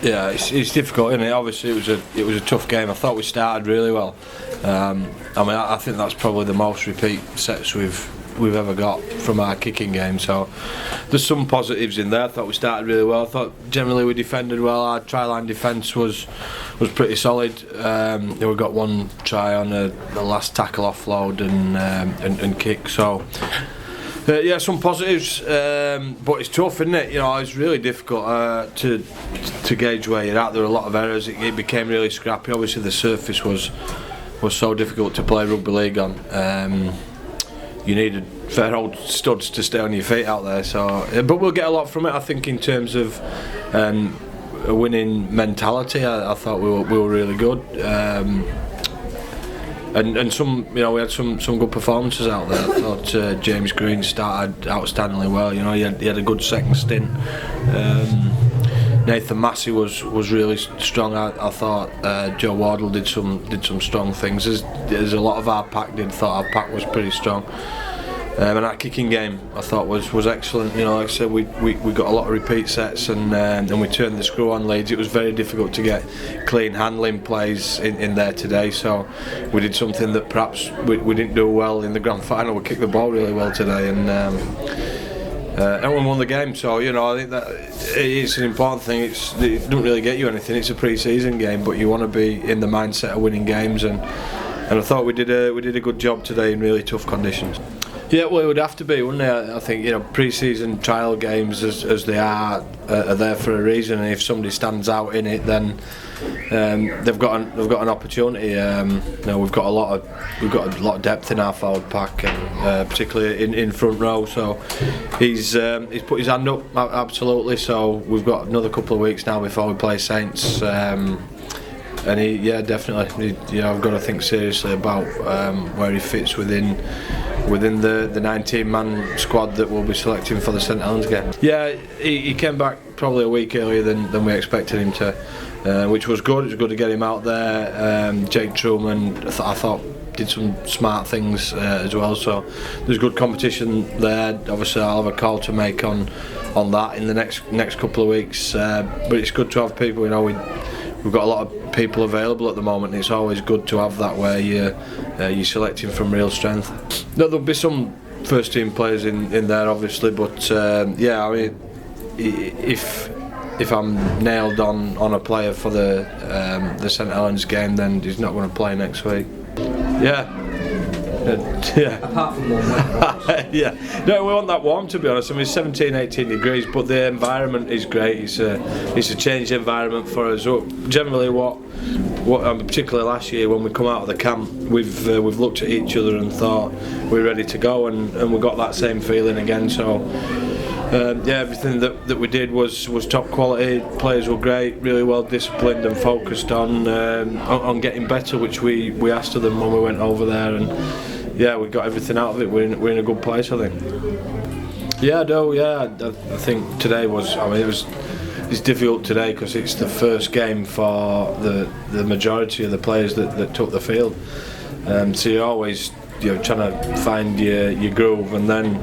Yeah, it's difficult, isn't it? Obviously, it was a tough game. I thought we started really well. I think that's probably the most repeat sets we've ever got from our kicking game. So there's some positives in there. I thought we started really well. I thought generally we defended well. Our try line defence was pretty solid. We got one try on the last tackle offload and kick. So. Yeah, some positives, but it's tough, isn't it? It's really difficult to gauge where you're at. There were a lot of errors. It became really scrappy. Obviously, the surface was so difficult to play rugby league on. You needed fair old studs to stay on your feet out there. So, but we'll get a lot from it, I think, in terms of a winning mentality. I thought we were really good. And some, we had some good performances out there. I thought James Green started outstandingly well. He had a good second stint. Nathan Massey was really strong. I thought Joe Wardle did some strong things. As a lot of our pack did. Thought our pack was pretty strong. And that kicking game I thought was excellent. Like I said, we got a lot of repeat sets and we turned the screw on Leeds. It was very difficult to get clean handling plays in there today. So we did something that perhaps we didn't do well in the grand final. We kicked the ball really well today and we won the game. So I think that it's an important thing. It doesn't really get you anything. It's a pre-season game, but you want to be in the mindset of winning games. And I thought we did a good job today in really tough conditions. Yeah, well, it would have to be, wouldn't it? I think pre-season trial games, as they are there for a reason. And if somebody stands out in it, then they've got an opportunity. We've got a lot of depth in our forward pack, and particularly in front row. So he's put his hand up absolutely. So we've got another couple of weeks now before we play Saints. And definitely. I've got to think seriously about where he fits within the 19-man squad that we'll be selecting for the St Helens game. Yeah, he came back probably a week earlier than we expected him to, which was good. It was good to get him out there. Jake Truman, I thought, did some smart things as well. So there's good competition there. Obviously, I'll have a call to make on that in the next couple of weeks. But it's good to have people. We've got a lot of people available at the moment. It's always good to have that where you're selecting from real strength. There'll be some first team players in there obviously, but if I'm nailed on a player for the St Helens game, then he's not going to play next week. Yeah. Apart from warm weather. Yeah. No, we want that warm, to be honest. It's 17, 18 degrees, but the environment is great. It's a changed environment for us. Generally, particularly last year when we come out of the camp, we've looked at each other and thought we're ready to go, and we got that same feeling again. So. Everything that we did was top quality. Players were great, really well disciplined and focused on getting better, which we asked of them when we went over there, and we got everything out of it. We're in a good place, I think. Yeah, I do. Yeah, I think today was. It's difficult today because it's the first game for the majority of the players that took the field. So you're always trying to find your groove, and then.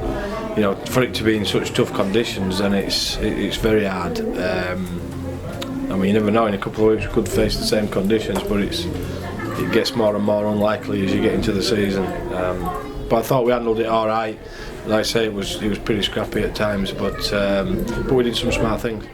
For it to be in such tough conditions, then it's very hard. You never know. In a couple of weeks, we could face the same conditions, but it gets more and more unlikely as you get into the season. But I thought we handled it all right. Like I say, it was pretty scrappy at times, but we did some smart things.